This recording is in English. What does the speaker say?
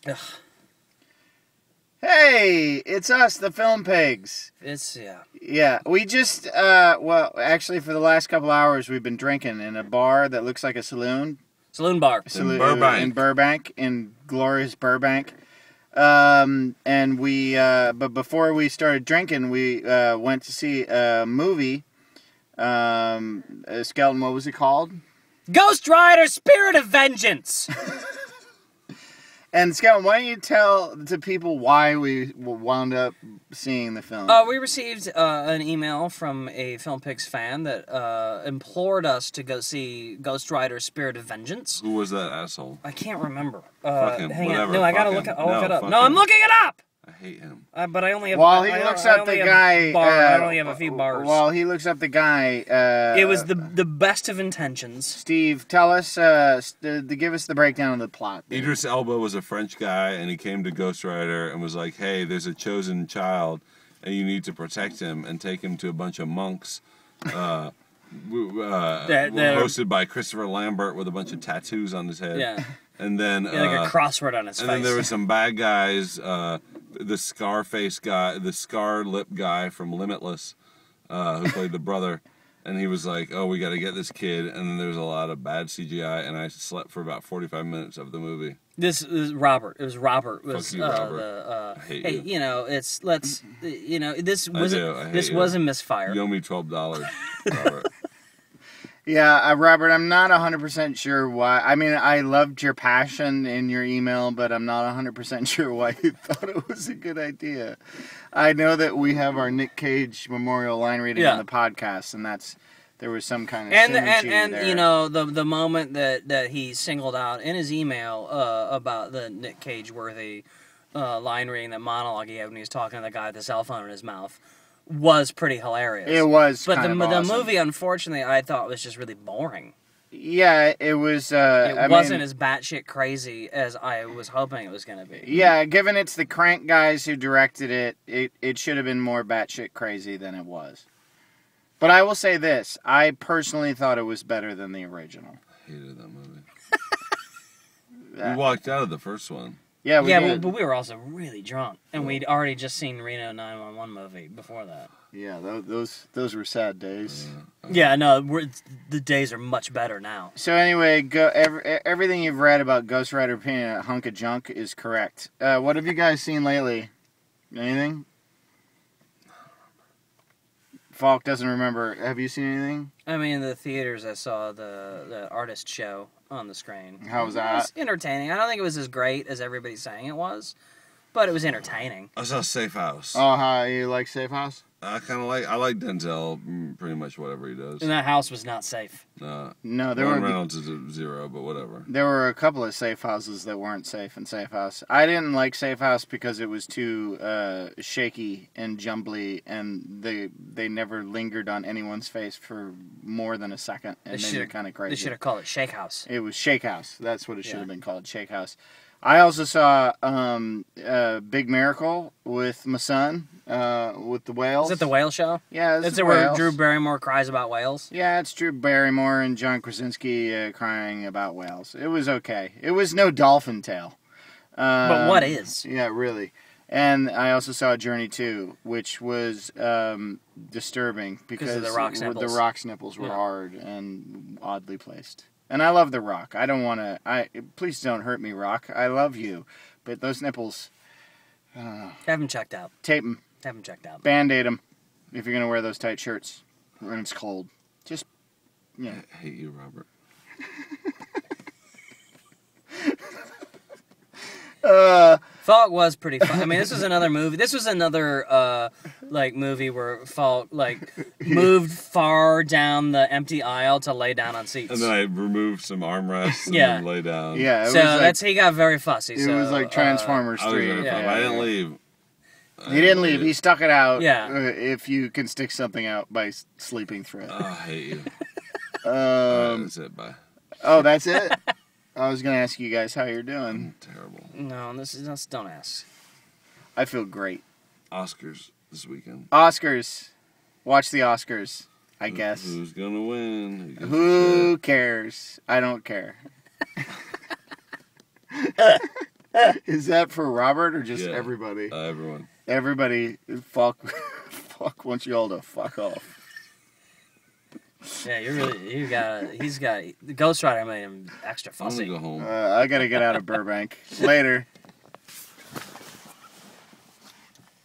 Ugh. Hey, it's us, the Film Pigs. Yeah. Yeah, we just, well, actually, for the last couple hours, we've been drinking in a bar that looks like a saloon. Saloon bar. Burbank. In Burbank, in glorious Burbank. And we, but before we started drinking, we went to see a movie. Skeleton, what was it called? Ghost Rider Spirit of Vengeance! And Skeleton, why don't you tell to people why we wound up seeing the film? We received an email from a Film Pigs fan that implored us to go see Ghost Rider Spirit of Vengeance. Who was that asshole? I can't remember. Fucking Hang whatever, on. No, I gotta fucking- look it up. no, No, I'm fucking- looking it up! I hate him. But I only have. While he I looks I up only the have guy, I only have a few bars. While he looks up the guy, It was the best of intentions. Steve, tell us, give us the breakdown of the plot. Idris Elba was a French guy, and he came to Ghost Rider and was like, "Hey, there's a chosen child, and you need to protect him and take him to a bunch of monks." Hosted by Christopher Lambert with a bunch of tattoos on his head. Yeah. And then Like a crossword on his and face. then there were some bad guys. The Scarface guy, the Scar Lip guy from Limitless, who played the brother. And he was like, "Oh, we got to get this kid." And then there was a lot of bad CGI, and I slept for about 45 minutes of the movie. This is Robert. It was Robert. Fuck you, Robert. I hate hey, you. this was I hate this you. was a misfire. You owe me $12, Robert. Yeah, Robert, I'm not 100% sure why. I mean, I loved your passion in your email, but I'm not 100% sure why you thought it was a good idea. I know that we have our Nick Cage memorial line reading on the podcast, and there was some kind of synergy and there. the moment that he singled out in his email about the Nick Cage worthy line reading, that monologue he had when he was talking to the guy with the cell phone in his mouth, was pretty hilarious. It was, but kind of the awesome. movie, unfortunately, I thought was just really boring. Yeah, it was. It wasn't as batshit crazy as I was hoping it was going to be. Yeah, given it's the Crank guys who directed it should have been more batshit crazy than it was. But I will say this: I personally thought it was better than the original. I hated that movie. We walked out of the first one. Yeah, we did. but we were also really drunk, and we'd already just seen Reno 911 movie before that. Yeah, those were sad days. Yeah, no, the days are much better now. So anyway, everything you've read about Ghost Rider being a hunk of junk is correct. What have you guys seen lately? Anything? Falk doesn't remember. Have you seen anything? I mean, in the theaters, I saw the artist show on the screen. How was It that? was entertaining. I don't think it was as great as everybody's saying it was, but it was entertaining. I saw Safe House. Oh, how you like Safe House? I like Denzel, pretty much whatever he does. And that house was not safe. No, Ryan Reynolds is a zero, but whatever. There were a couple of safe houses that weren't safe in Safe House. I didn't like Safe House because it was too shaky and jumbly, and they never lingered on anyone's face for more than a second. And made it kind of crazy. They should have called it Shake House. It was Shake House. That's what it should have been called, Shake House. I also saw Big Miracle with my son, with the whales. Is it the whale show? Yeah, Is it's it the where whales. Drew Barrymore cries about whales? Yeah, it's Drew Barrymore and John Krasinski crying about whales. It was okay. It was no Dolphin Tale. But what is? Yeah, really. And I also saw Journey 2, which was disturbing because of the Rock's nipples. The Rock's nipples were hard and oddly placed. And I love The Rock. I don't want to... Please don't hurt me, Rock. I love you. But those nipples... Have them checked out. Tape them. Have them checked out. Band-aid them if you're going to wear those tight shirts when it's cold. Just, yeah. I hate you, Robert. Falk was pretty fun. I mean, this was another movie. This was another movie where Falk moved far down the empty aisle to lay down on seats. And then I removed some armrests and then lay down. Yeah, he got very fussy. It was like Transformers 3. I didn't leave. He didn't leave. He stuck it out. Yeah. If you can stick something out by sleeping through it. Oh, I hate you. Alright, that's it. Bye. Oh, that's it? I was going to ask you guys how you're doing. I'm terrible. No, don't ask. I feel great. Oscars this weekend. Oscars. Watch the Oscars, I guess. Who's gonna win? Who cares? I don't care. Is that for Robert or just Yeah. everybody? Everyone. Everybody, fuck wants you all to fuck off. Yeah, he's got, Ghost Rider made him extra I'm fussy. gonna go home. I gotta get out of Burbank. Later.